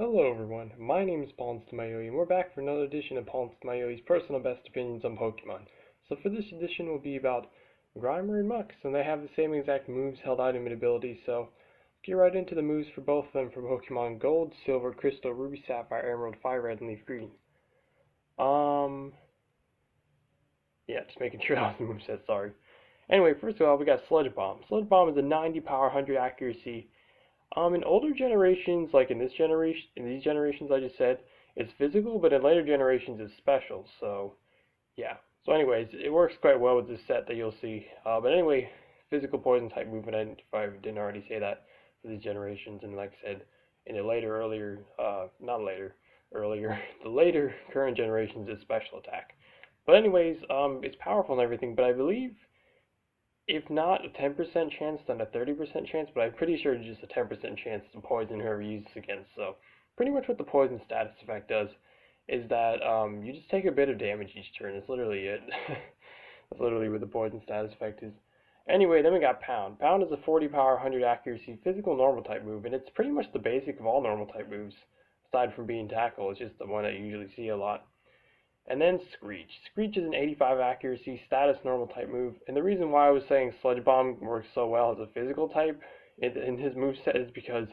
Hello everyone, my name is PauLInstaMyooin's and we're back for another edition of PauLInstaMyooin's personal best opinions on Pokemon. So for this edition will be about Grimer and Mux, and they have the same exact moves, held item, and abilities, so get right into the moves for both of them for Pokemon Gold, Silver, Crystal, Ruby, Sapphire, Emerald, Fire Red, and Leaf Green. Um, yeah, just making sure that was the moveset, sorry. Anyway, first of all, we got Sludge Bomb. Sludge Bomb is a 90 power, 100 accuracy. In older generations, like in these generations I just said, it's physical, but in later generations it's special. So, yeah. So anyways, it works quite well with this set that you'll see. But anyway, physical poison type movement, if I didn't already say that, for these generations. And like I said, in the the later current generations is special attack. But anyways, it's powerful and everything, but I believe if not a 10% chance, then a 30% chance, but I'm pretty sure it's just a 10% chance to poison whoever you use this against. So pretty much what the poison status effect does is that you just take a bit of damage each turn. That's literally it. That's literally what the poison status effect is. Anyway, then we got Pound. Pound is a 40 power, 100 accuracy, physical normal type move, and it's pretty much the basic of all normal type moves, aside from being Tackle. It's just the one that you usually see a lot. And then Screech. Screech is an 85 accuracy, status normal type move. And the reason why I was saying Sludge Bomb works so well as a physical type in his moveset is because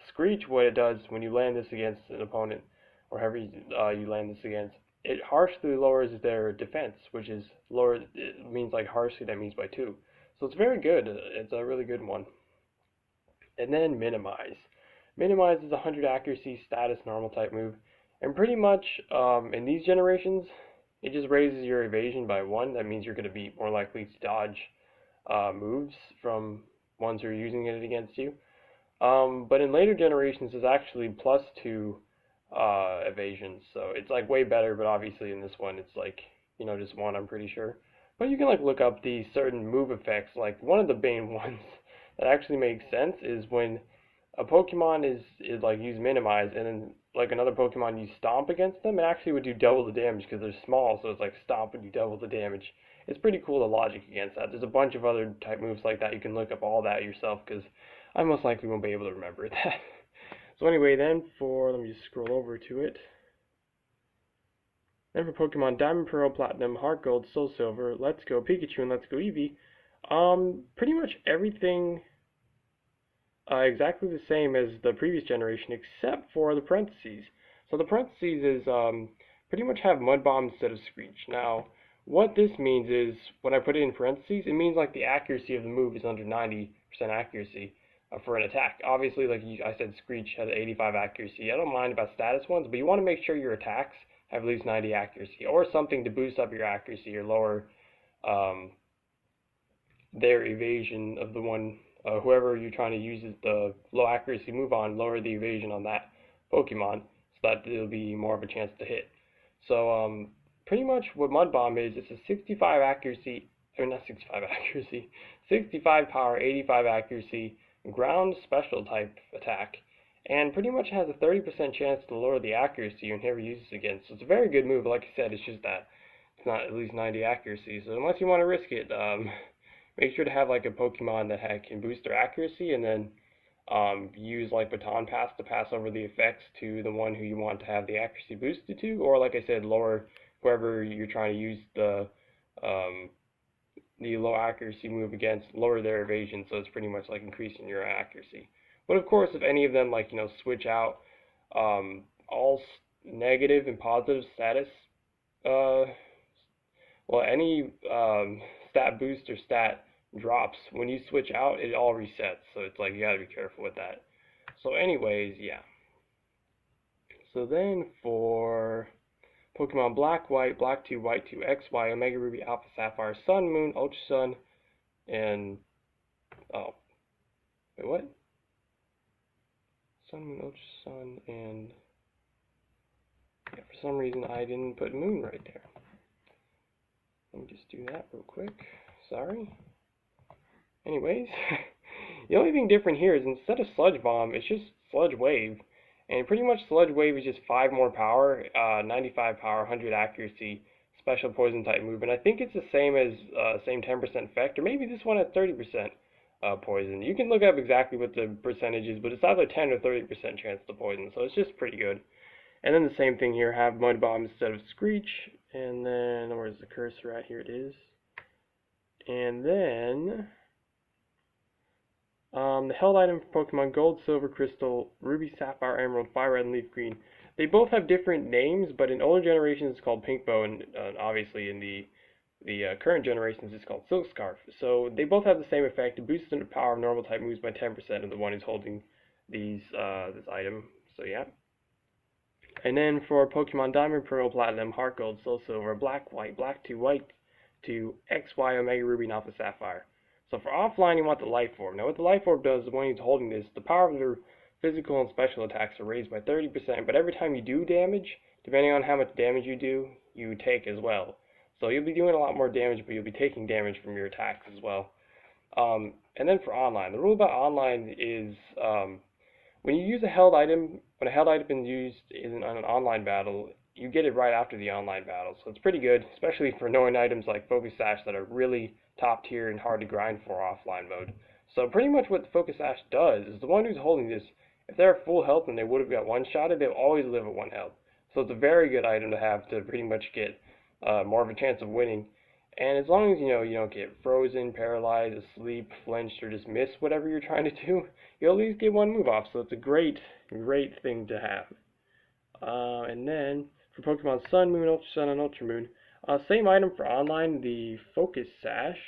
Screech, what it does when you land this against an opponent, or however you land this against, it harshly lowers their defense, which is lower, it means like harshly, that means by 2. So it's very good. It's a really good one. And then Minimize. Minimize is a 100 accuracy, status normal type move. And pretty much in these generations, it just raises your evasion by 1. That means you're going to be more likely to dodge moves from ones who are using it against you. But in later generations, it's actually +2 evasion, so it's like way better. But obviously in this one, it's like just 1. I'm pretty sure. But you can like look up the certain move effects. Like one of the main ones that actually makes sense is when a Pokemon is like use Minimize, and then like another Pokemon you Stomp against them, it actually would do double the damage because they're small. So it's like Stomp would do double the damage. It's pretty cool, the logic against that. There's a bunch of other type moves like that. You can look up all that yourself because I most likely won't be able to remember that. So anyway, then let me just scroll over to it. Then for Pokemon Diamond, Pearl, Platinum, Heart Gold, Soul Silver, Let's Go Pikachu, and Let's Go Eevee, pretty much everything exactly the same as the previous generation, except for the parentheses. So the parentheses is pretty much have Mud Bomb instead of Screech. Now, what this means is, when I put it in parentheses, it means like the accuracy of the move is under 90% accuracy for an attack. Obviously, like I said, Screech has 85 accuracy. I don't mind about status ones, but you want to make sure your attacks have at least 90 accuracy, or something to boost up your accuracy or lower their evasion of the one, whoever you're trying to use the low accuracy move on, lower the evasion on that Pokemon so that it'll be more of a chance to hit. So pretty much what Mud Bomb is, it's a 65 accuracy, or not 65 accuracy, 65 power, 85 accuracy, ground special type attack, and pretty much has a 30% chance to lower the accuracy whenever you use it against. So it's a very good move. Like I said, it's just that it's not at least 90 accuracy. So unless you want to risk it, make sure to have like a Pokemon that can boost their accuracy, and then use like Baton Pass to pass over the effects to the one who you want to have the accuracy boosted to, or like I said, lower whoever you're trying to use the low accuracy move against, lower their evasion, so it's pretty much like increasing your accuracy. But of course, if any of them like switch out all negative and positive status, any stat boost or stat drops, when you switch out, it all resets. So it's like you gotta be careful with that. So anyways, yeah. So then for Pokemon Black, White, Black 2, White 2, XY, Omega Ruby, Alpha Sapphire, Sun, Moon, Ultra Sun, and oh, wait, what? Sun, Moon, Ultra Sun, and yeah, for some reason I didn't put Moon right there. Let me just do that real quick. Sorry. Anyways, the only thing different here is instead of Sludge Bomb, it's just Sludge Wave. And pretty much Sludge Wave is just 5 more power, 95 power, 100 accuracy, special poison type move. And I think it's the same as same 10% effect, or maybe this one at 30%. poison. You can look up exactly what the percentage is, but it's either 10 or 30% chance to poison, so it's just pretty good. And then the same thing here, have Mud Bomb instead of Screech, and then, where's the cursor at? Here it is. And then, the held item for Pokemon Gold, Silver, Crystal, Ruby, Sapphire, Emerald, Fire Red, and Leaf Green. They both have different names, but in older generations it's called Pink Bow, and obviously in the current generations it's called Silk Scarf. So they both have the same effect. It boosts the power of normal type moves by 10% of the one who's holding these this item. So yeah. And then for Pokemon Diamond, Pearl, Platinum, Heart Gold, Soul Silver, Black, White to X, Y, Omega Ruby, and Alpha Sapphire. So for offline, you want the Life Orb. Now what the Life Orb does is when he's holding this, the power of their physical and special attacks are raised by 30%, but every time you do damage, depending on how much damage you do, you take as well. So you'll be doing a lot more damage, but you'll be taking damage from your attacks as well. And then for online, the rule about online is when you use a held item, when a held item is used in an online battle, you get it right after the online battle. So it's pretty good, especially for knowing items like Focus Sash that are really top tier and hard to grind for offline mode. So pretty much what the Focus Sash does is the one who's holding this, if they're at full health and they would have got one-shotted, they'll always live at 1 health. So it's a very good item to have to pretty much get more of a chance of winning. And as long as you don't get frozen, paralyzed, asleep, flinched, or just miss whatever you're trying to do, you'll at least get one move off. So it's a great thing to have. And then for Pokemon Sun, Moon, Ultra Sun, and Ultra Moon, same item for online, the Focus Sash.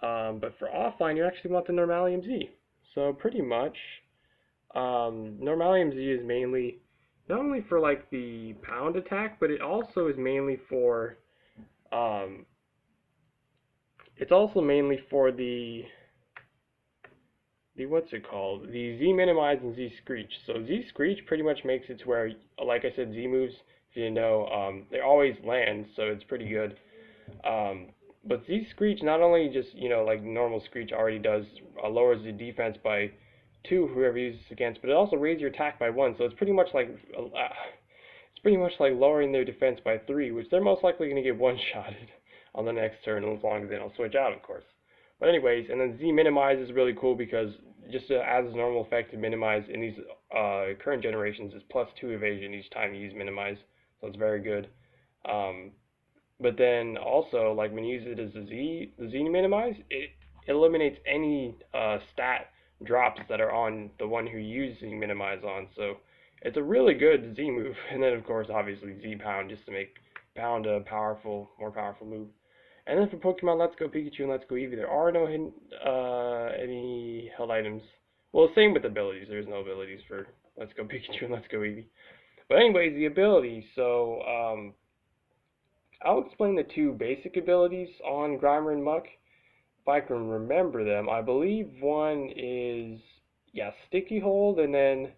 But for offline, you actually want the Normalium Z. So pretty much, Normalium Z is mainly not only for like the pound attack, but it also is mainly for the what's it called? The Z Minimize and Z Screech. So Z Screech pretty much makes it to where, like I said, Z moves, if you know, they always land, so it's pretty good. But Z Screech not only just, like normal Screech already does, lowers the defense by 2 whoever uses against, but it also raises your attack by 1, so it's pretty much like lowering their defense by 3, which they're most likely going to get one-shotted on the next turn, as long as they don't switch out, of course. But anyways, and then Z Minimize is really cool because just as a normal effect to minimize in these current generations is +2 evasion each time you use Minimize, so it's very good. But then also, like when you use it as the Z Minimize, it eliminates any stat drops that are on the one who you're using Minimize on, so it's a really good Z move. And then of course, obviously Z Pound, just to make Pound a more powerful move. And then for Pokemon Let's Go Pikachu and Let's Go Eevee, there are no hidden, any held items. Well, same with abilities. There's no abilities for Let's Go Pikachu and Let's Go Eevee. But anyways, the abilities. So I'll explain the 2 basic abilities on Grimer and Muck, if I can remember them. I believe one is Sticky Hold, and then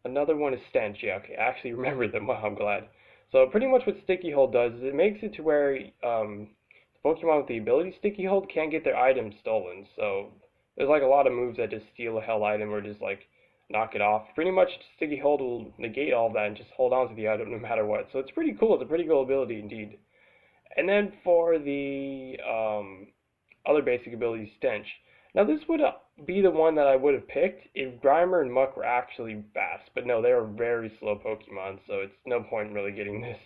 another one is Stench. Yeah, okay, I actually remember them. Wow, I'm glad. So pretty much what Sticky Hold does is it makes it to where Pokemon with the ability Sticky Hold can't get their items stolen. So there's like a lot of moves that just steal a held item or just like knock it off. Pretty much Sticky Hold will negate all of that and just hold on to the item no matter what. So it's pretty cool. It's a pretty cool ability indeed. And then for the other basic ability, Stench. Now this would be the one that I would have picked if Grimer and Muck were actually fast, but no, they are very slow Pokemon, so it's no point in really getting this.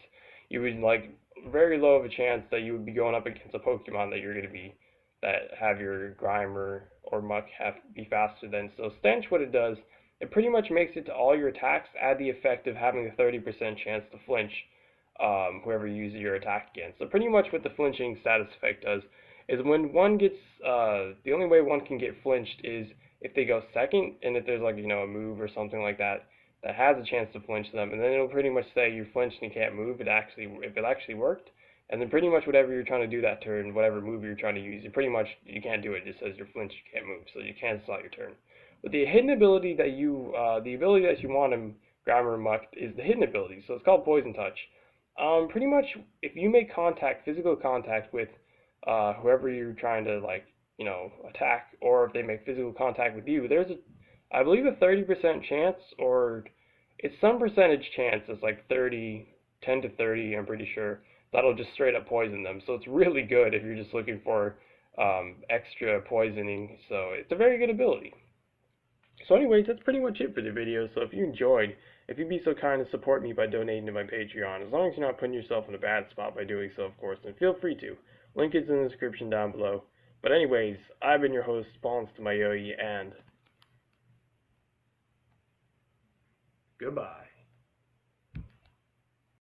You would like very low of a chance that you would be going up against a Pokemon that you're going to be, that have your Grimer or Muck be faster than. So Stench, what it does, it pretty much makes it to all your attacks add the effect of having a 30% chance to flinch whoever you use your attack against. So pretty much what the flinching status effect does is when one gets, the only way one can get flinched is if they go second, and if there's like, a move or something like that that has a chance to flinch them, and then it'll pretty much say you're flinched and you can't move, if it actually worked, and then pretty much whatever you're trying to do that turn, whatever move you're trying to use, you can't do it, it just says you're flinched, you can't move, so you cancel out your turn. But the hidden ability that the ability that you want in Grimer and Muck is the hidden ability, so it's called Poison Touch. Pretty much, if you make physical contact with whoever you're trying to attack, or if they make physical contact with you, there's I believe a 30% chance, or it's some percentage chance, it's like 10 to 30, I'm pretty sure, that'll just straight up poison them. So it's really good if you're just looking for extra poisoning, so it's a very good ability. So anyways, that's pretty much it for the video. So if you enjoyed, if you'd be so kind to support me by donating to my Patreon, as long as you're not putting yourself in a bad spot by doing so, of course, then feel free to. Link is in the description down below. But anyways, I've been your host, PauLInstaMyooin's, and goodbye.